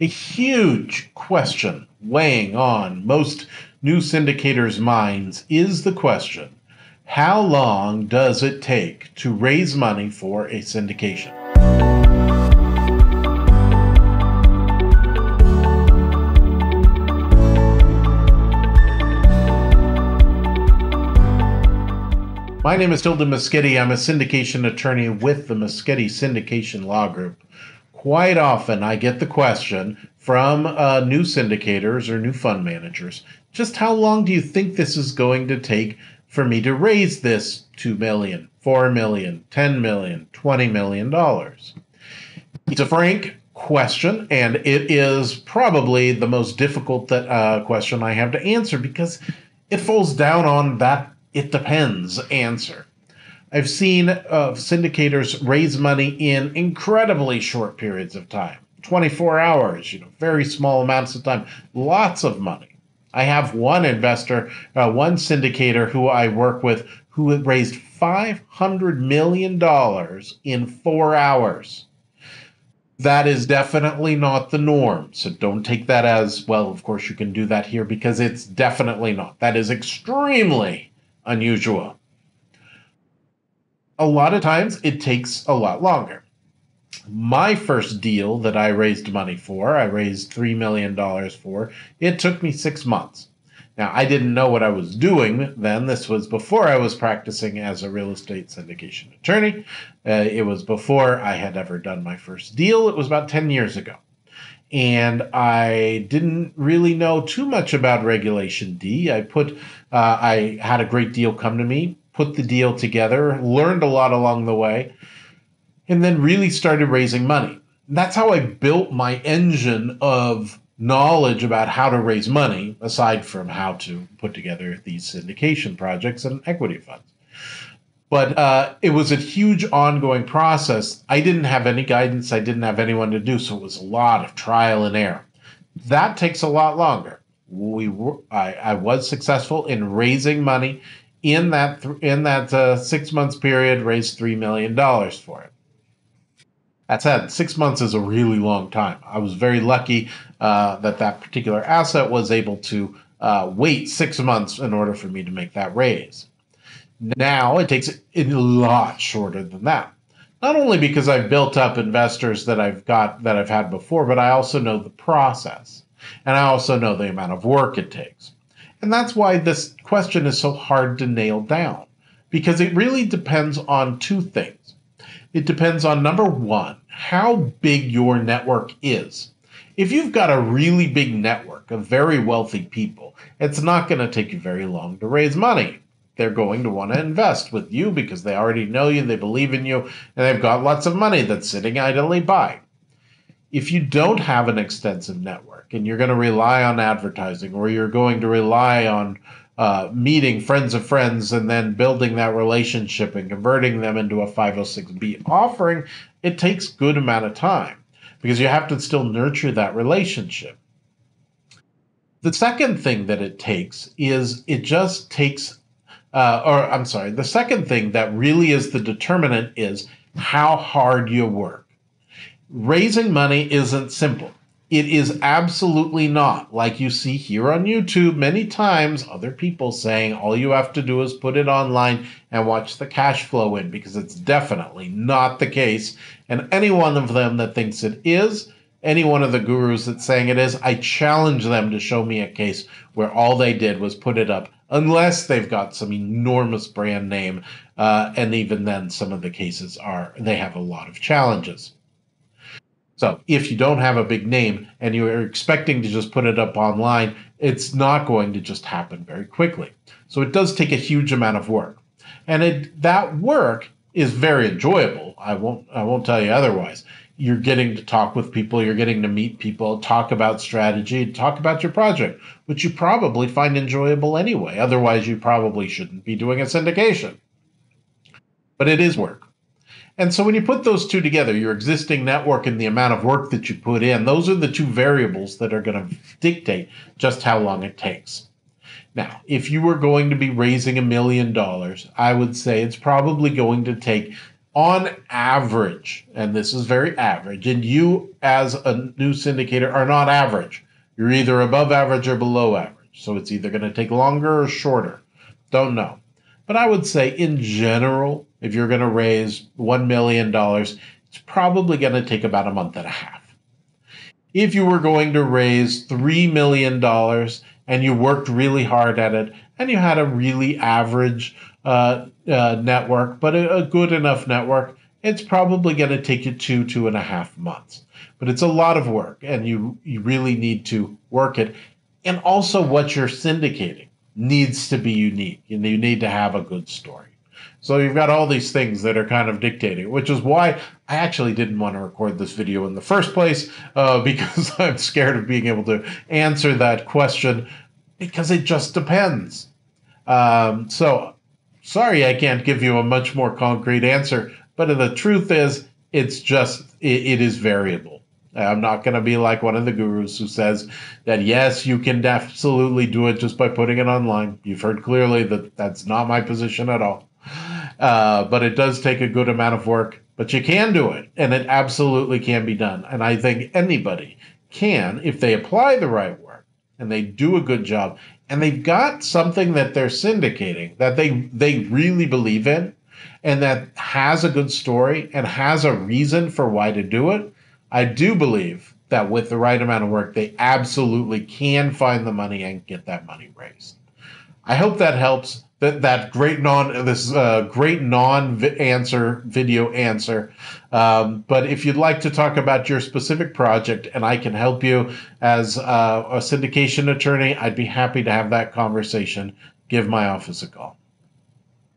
A huge question weighing on most new syndicators' minds is the question, how long does it take to raise money for a syndication? My name is Tilden Moschetti. I'm a syndication attorney with the Moschetti Syndication Law Group. Quite often I get the question from new syndicators or new fund managers, just how long do you think this is going to take for me to raise this $2 million, $4 million, $10 million, $20 million? It's a frank question, and it is probably the most difficult question I have to answer because it falls down on that "it depends" answer. I've seen syndicators raise money in incredibly short periods of time, 24 hours, very small amounts of time, lots of money. I have one investor, one syndicator who I work with who had raised $500 million in 4 hours. That is definitely not the norm. So don't take that as, well, of course you can do that here, because it's definitely not. That is extremely unusual. A lot of times it takes a lot longer. My first deal that I raised money for, I raised $3 million for, it took me 6 months. Now, I didn't know what I was doing then. This was before I was practicing as a real estate syndication attorney. It was before I had ever done my first deal. It was about 10 years ago. And I didn't really know too much about Regulation D. I had a great deal come to me, put the deal together, learned a lot along the way, and then really started raising money. That's how I built my engine of knowledge about how to raise money, aside from how to put together these syndication projects and equity funds. But it was a huge ongoing process. I didn't have any guidance. I didn't have anyone to do, so it was a lot of trial and error. That takes a lot longer. I was successful in raising money in that 6 months period, raised $3 million for it. That said, 6 months is a really long time. I was very lucky that particular asset was able to wait 6 months in order for me to make that raise. Now it takes a lot shorter than that. Not only because I've built up investors that I've had before, but I also know the process. And I also know the amount of work it takes. And that's why this question is so hard to nail down, because it really depends on two things. It depends on, number one, how big your network is. If you've got a really big network of very wealthy people, it's not going to take you very long to raise money. They're going to want to invest with you because they already know you, they believe in you, and they've got lots of money that's sitting idly by. If you don't have an extensive network and you're going to rely on advertising, or you're going to rely on meeting friends of friends and then building that relationship and converting them into a 506B offering, it takes a good amount of time because you have to still nurture that relationship. The second thing that it takes is the second thing that really is the determinant is how hard you work. Raising money isn't simple. It is absolutely not. Like you see here on YouTube many times, other people saying all you have to do is put it online and watch the cash flow in, because it's definitely not the case. And any one of them that thinks it is, any one of the gurus that's saying it is, I challenge them to show me a case where all they did was put it up, unless they've got some enormous brand name. And even then, some of the cases they have a lot of challenges. So if you don't have a big name and you're expecting to just put it up online, it's not going to just happen very quickly. So it does take a huge amount of work. And that work is very enjoyable. I won't tell you otherwise. You're getting to talk with people, you're getting to meet people, talk about strategy, talk about your project, which you probably find enjoyable anyway. Otherwise, you probably shouldn't be doing a syndication. But it is work. And so when you put those two together, your existing network and the amount of work that you put in, those are the two variables that are going to dictate just how long it takes. Now, if you were going to be raising $1 million, I would say it's probably going to take on average, and this is very average, and you as a new syndicator are not average. You're either above average or below average. So it's either going to take longer or shorter. Don't know. But I would say in general, if you're going to raise $1 million, it's probably going to take about a month and a half. If you were going to raise $3 million and you worked really hard at it and you had a really average network, but a good enough network, it's probably going to take you 2.5 months. But it's a lot of work, and you really need to work it. And also what you're syndicating needs to be unique, and you need to have a good story. So you've got all these things that are kind of dictating, which is why I actually didn't want to record this video in the first place, because I'm scared of being able to answer that question, because it just depends. So sorry I can't give you a much more concrete answer, but the truth is it is variable. I'm not going to be like one of the gurus who says that, yes, you can absolutely do it just by putting it online. You've heard clearly that that's not my position at all. But it does take a good amount of work, but you can do it, and it absolutely can be done. And I think anybody can, if they apply the right work and they do a good job and they've got something that they're syndicating that they really believe in and that has a good story and has a reason for why to do it. I do believe that with the right amount of work, they absolutely can find the money and get that money raised. I hope that helps. That great non-answer video answer. But if you'd like to talk about your specific project and I can help you as a syndication attorney, I'd be happy to have that conversation. Give my office a call.